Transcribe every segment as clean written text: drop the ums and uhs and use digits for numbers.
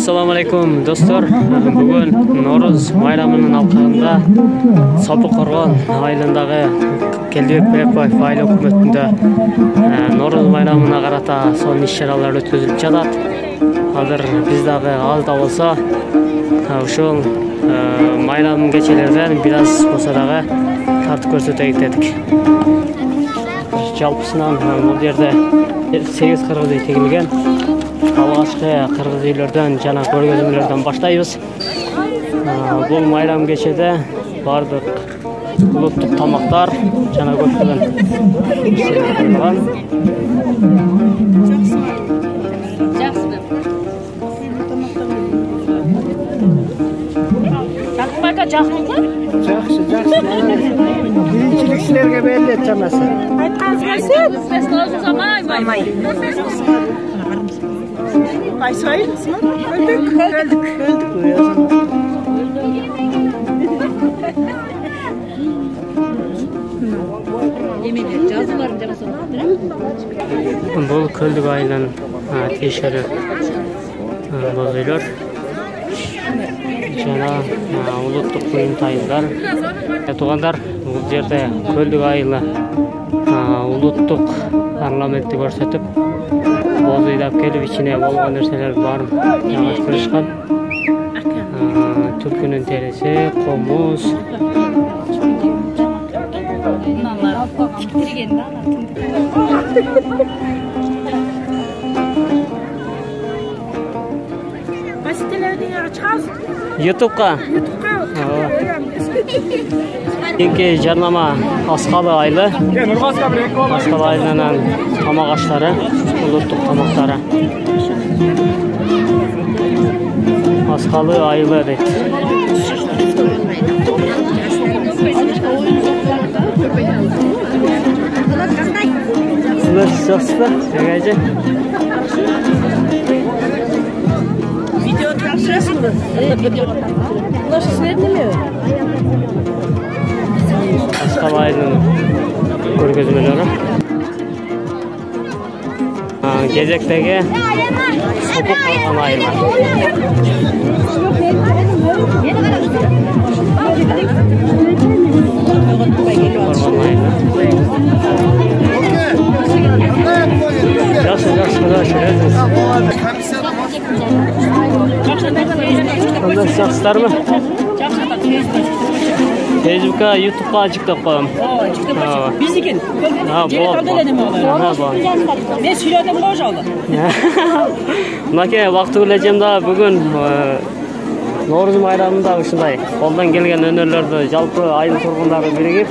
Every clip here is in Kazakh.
Assalamu alaikum dostlar. Bugün Noruz bayramının alkağında Sapı-Qorg'on ayылындағы Келдибек Белекбаев айыл өкмөтүндө Noruz bayramына карата сонун иш-чаралар өткөзүлүп жатат. Азыр биз дагы алда болсо ушул bayram кечелерден бир аз болсо дагы тартып көрсөтөйүк дедик. Жалпысынан бул жерде 8 кыргыз үй тегилген. Алғашқы қырғыз үйлерден жана көргөзмөлөрдөн баштайбыз. Бул майрам кечеде бардык улуттук тамактар жана көптөгөн коюлган. Жакпайка жакпы? Жакшы. Биринчилик силерге берилет чамасы. Айткансыз, без нозу май. Qaysaydısın? Öldük. Бұл Көлдік айылын тиешелі бозыйлар. Жана улуттук буюмтайылдар. Тугандар, бұл жерде Көлдік айылы улуттук парламентти көрсөтүп, бозыйлап келип ичине болгон нерселер барын жайгаштырышкан. Түлкүнүн териси, комуз. Кайсы телевидениеге чыгасың? YouTube'га. Кийинки жарнама Аскалы айылы. Аскалы айылынын тамак аштары, улуттук тамактары. Аскалы айылы дейт. Силер жақсызбы? Жагайжы. Видео тапшырасыңбы? Мына силер неме? Аскалы айылынын көргөзмөлөрү. Кезектеги Sapı-Qorg'on айылы. Жақсы, жақсылармы? Facebook'a, YouTube'a açıklık koyalım. Bizdeki. Ben söyledim kocalı. Nake vaqti bileceğim da bugün Noruz bayramında ушундай колдон келген өнөрлөрдү жалпы айыл тургундары биригип,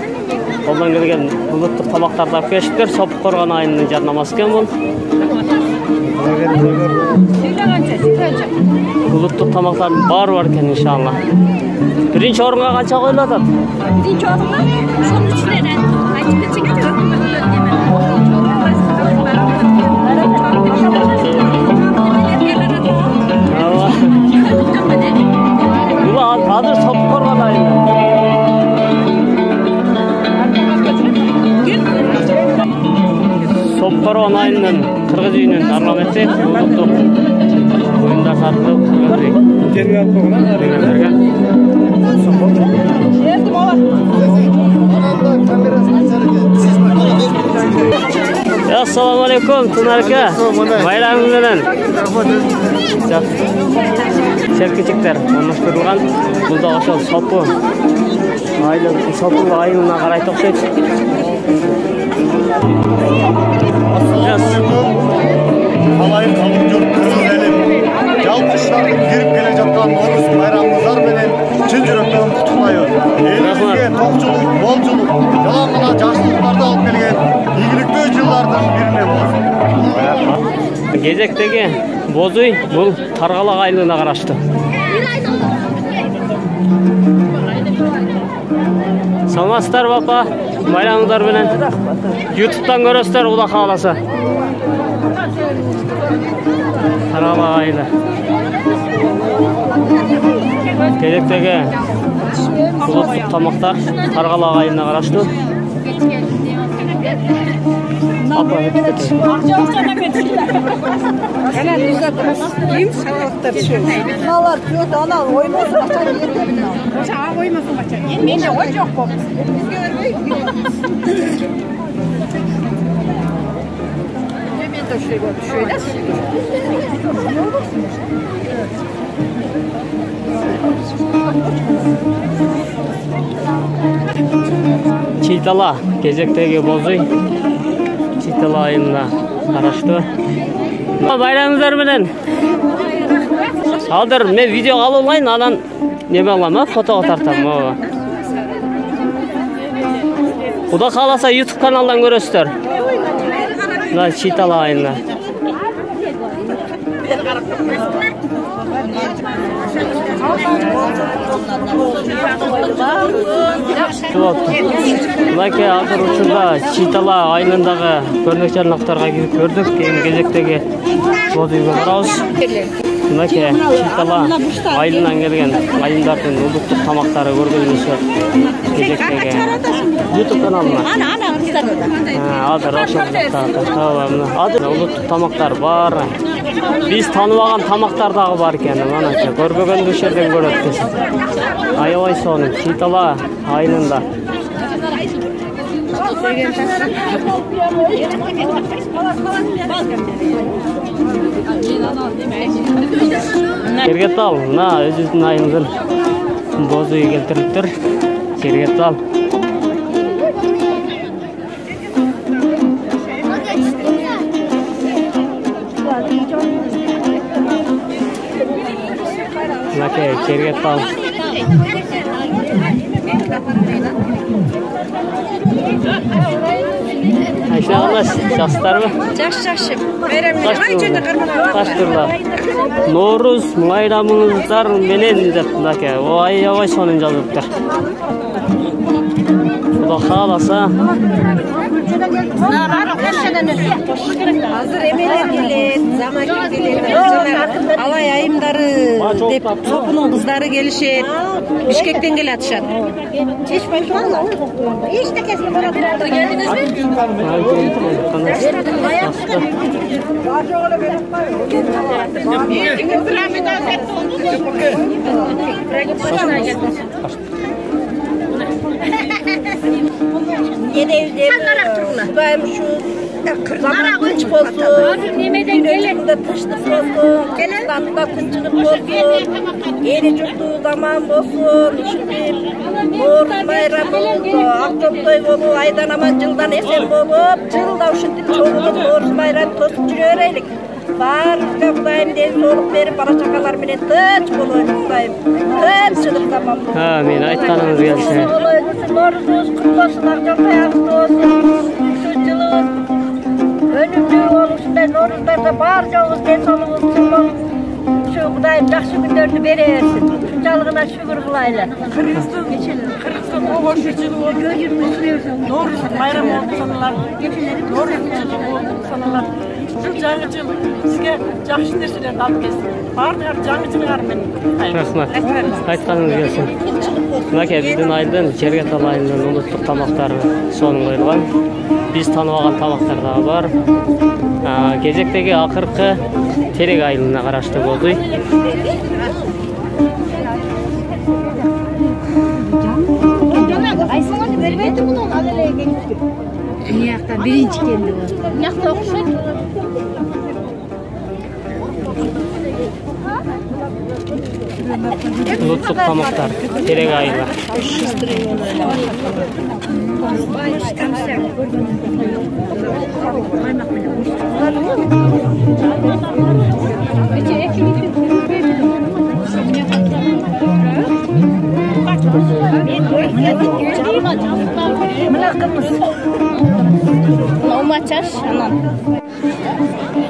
колдон келген улуттук тамактарды алып келишиптер. Sapı-Qorg'on айылынын жарнамасы экен бул. Улуттук тамактардын баары бар экен иншалла. Биринчи орунга канча коюлуп атат? Биринчи орунга ошонун үчүнөн айтып кетсеңер. Азыр Sapı-Qorg'on айылы. Sapı-Qorg'on айылынын кыргыз үйүнүн парламенти улуттук оюндар сатылып кыргыз үй. Жерге алып койгон. Assalamu alaikum Tunarka. Bayramınız menен. Serkechikler almashtırılgan. Бул да ошол Sapı айылына карайт окшойт. Алайын қалың жұрт кыргыз элим. Жалпы шыдамдын кирип келе жаткан Noruz байрамыңыздар менен чын жүрөктөн куттуктайбыз. Элибизге токчулук, болчулук, жалаң гана жакшылыктарды алып келген ийгиликтүү жылдардын бирине болсун. Кезектеги боз үй бул Таргалак айылына караштуу. Саламатсыздар бапа, байрамыңыздар менен. YouTube'дан көрөсүздөр Кудай кааласа. Таргалак айылы. Кезектеги улуттук тамактар Таргалак айылына караштуу. Apa öpüyorum. Hemen uzatırız. Kim? Sağlıkta düşüyor. Sağlar diyor da ana oymasın açar yerim. Sağa oymasın açar. Bence o çok komik. Yemin de şöyle. Çiğtala, Gezekteki Bozuy. Çiğtala ayında araştı. Bayramınızlar bilen. Hazır men video alып алайын, анан неме алам, фото тартам. Куда кааласа YouTube каналдан көрөсүздөр. Мына Çiğtala айында. Мынакей азыр учурда Çiğtala айылындагы көрнөк жарнактарга кирип көрдүк. Эми кезектеги Бозуйга барабыз. Мынакей Çiğtala айылынан келген айылдардын улуттук тамактары көргөнүңүздөр. Кезектеги YouTube каналына. Азыр азыр улуттук тамактар бар. Биз тааныбаган тамактар дагы бар экен. Манача көрбөгөндү жерден көрөт биз. Аябай сонун Çiğtala айылында. Кергетал, мына өзүбүздүн айылдын бозуй келтириптир. Кергетал. Мынакей Кергетал. Ayşe Ağlaş, жакшысыздарбы? Жакшы. Байрамыңыз Nooruz bayramыңыздар менен деп мынакей аябай сонун жазыптыр. Кудай кааласа Азыр эмелер келет, заманча келет. Алай айымдары деп сопунун кыздары келишет. Бишкектен келатышат. Эч байшуала. Эч текесин барат. Kudayım şu zaman kınç olsun, günümüzde tışlık olsun, İstanbul'da kınçılık olsun, yeni çocukluğu zaman olsun, şimdi Nooruz bayramı oldu, Aktoptoy bolu, aydan aman yıldan esen bolup, yılda uşundur çoğulup Nooruz bayramı tosup жүрөйlik. Barıska Kudayım den soğuk verip, bana çakalar mene tıç boluyor Kudayım, tıçılık zaman boluyor. Amin, aytkanınız gelsin. Nooruzunuz kutlu olsun, Akçapay aklı olsun, yüksüncülüğün önümlü oluşunda Nooruzlarda barcağız densolığız çıkmam. Şu Kudayım жақсы günlerini verersin, şuncalığına şükür kılayla. Kırgızsın o boşuculuğu, Nooruz bayramı oldu sanalar, Nooruz oldu sanalar. Жаңы жыл сізге жақсы нәрселерді алып келсін. Барлығы жаңы жылыңар мен. Рахмат. Айтқаныңыз келсін. Мынакей біздің айылдың Кергетал айылының улуттук тамақтары сонун коюлган. Биз тааныбаган тамактар дагы бар. Кезектеги акыркы Терек айылына караштуу Бозуй. Айсыңарды бербейді мұны алелеген. Мияқта бірінші келді ол. Мияқта оқышайды. Улуттук тамактар Терек айылы.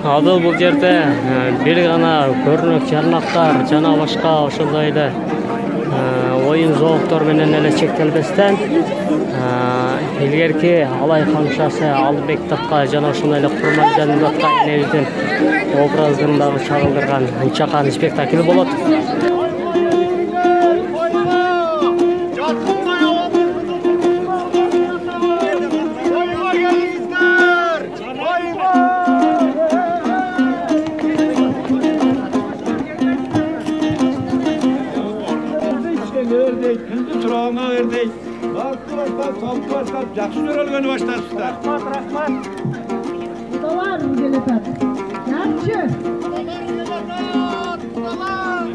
Адыл бул жерде бир гана көрүнөк жарнактар жана башка ошондой эле оюн зоолуктор менен эле чектелбестен илгерки Алай камшасы Албек Датка жана ошондой эле Курманжан Датка энебиздин образдырындагы чагылдырган чакан спектакль болот. Жақсы төрелгені баштарсыздар. Rahmat. Kudalar mı geletat? Yarçı. Kudalar!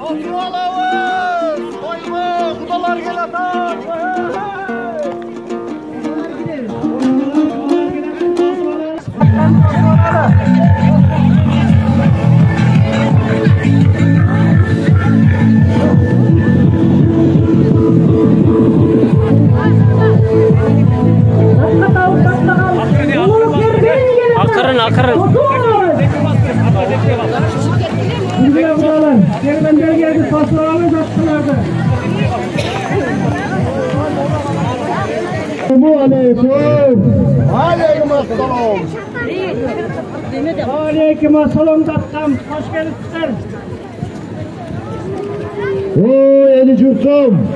Olsun alavuz! Koyma! Kudalar gel atar! Akırın, akırın. Aleykümselam. Aleykümselam tatlım. Hoş geldinizler. Oy eli cürtüm.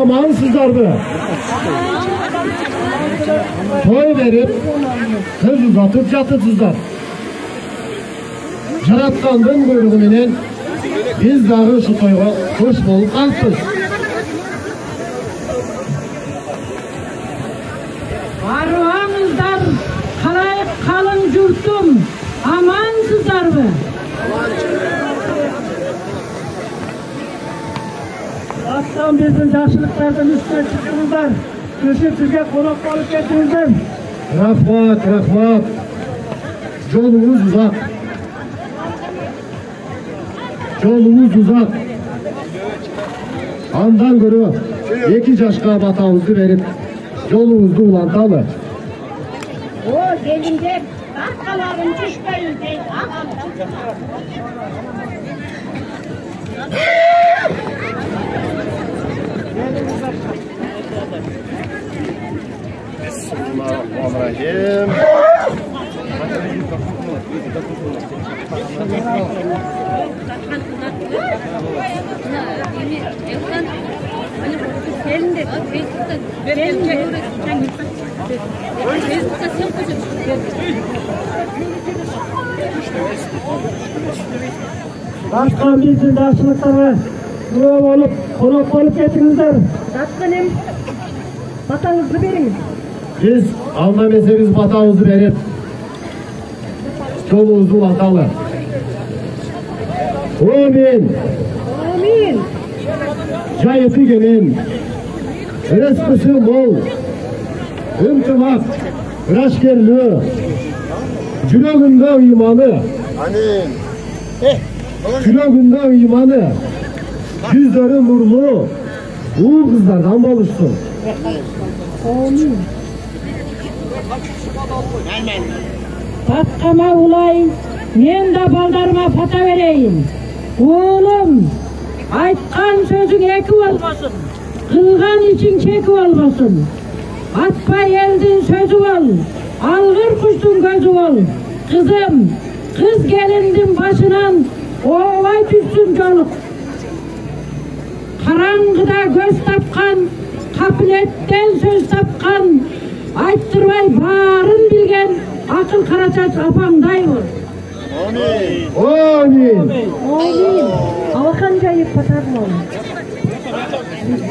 Amansızlar be. Toy verip kız uzatıp yatırsızlar. Jaratkandan buyruğunun biz dağı şu toyga hoş bolup kalktık. Arvağınızlar kalayıp kalın cürtüm. Amansızlar mı? Aslan bizim yaşlılıklardan üstüne çıkınızlar. Köşe sizge konak olup getirinizler. Rahmat, rahmat. Yolumuz uzak. Yolumuz uzak. Andan görü iki caşka batağımızı verip yolumuzda ulantalı. O gelinde arkaların düşmeyin değil. Bismillahirrahmanirrahim. Başkan bizim yaşlılıklara durum olup konak olup getirinizler. Tatlım. Batanızı verin. Biz anlamese biz batağımızı verip yolumuzu ulantalı. Amin. Amin. Cayıtı gelin. Rızkısı bol. Ümtımak. Raşkerliği. Cülogunda imanı. Amin. Cülogunda imanı. Yüzleri nurlu. Uğur kızlardan buluşsun. Amin. Patkama ulay, men de baldarıma fata vereyim. Oğlum, aytkan sözün eki olmasın. Kılgan için çeki olmasın. Atpa eldin sözü ol. Algır kuştun gözü ol. Kızım, kız gelindin başından ovay düşsün çoluk. Karangıda göz tapkan, kabiletten söz tapkan, ayttırmay barın bilgen akıl karaçaç apamday ol. Amin. Amin. Amin. Avakan jayıp patarlı ol.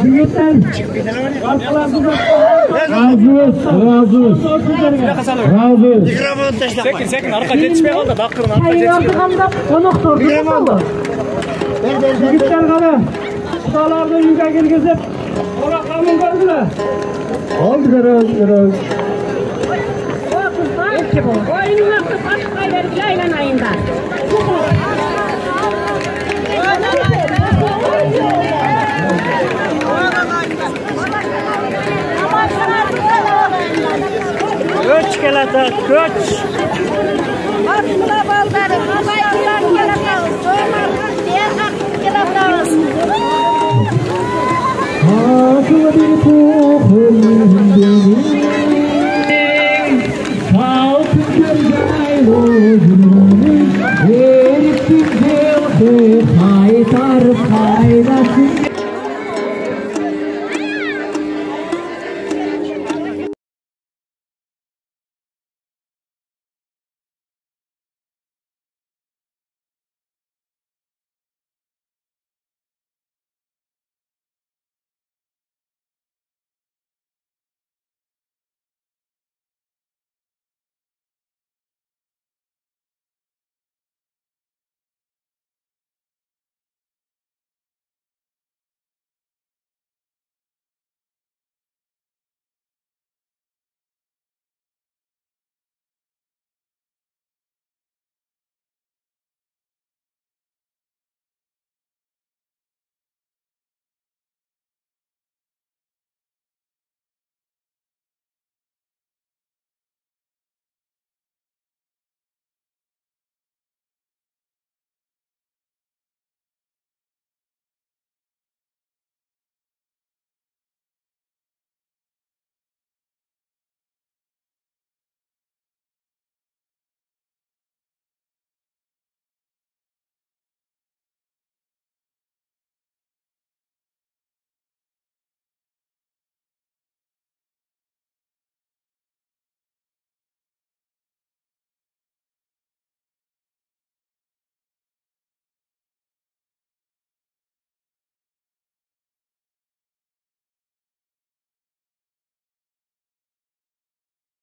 Büyükler, arkalarınızda Razıyız, razıyız. Razıyız. Mikrofon taşlama. Sekin arka yetişmeye kaldı. Bakırın arka sayı yetişmeye. yaptığımda konuk sordunuz mu? Büyükler kadar, kudalarda yüge gelgizip, oraklarını gördüler. Aldık herhalde. O kızlar, oyunun aklı başka vergi aylan ayında. Göç gel ata, göç. Aslında baldarım, abaycılar gelemez, soğumarlar, diğer hakkı gelemez. Akıllı bir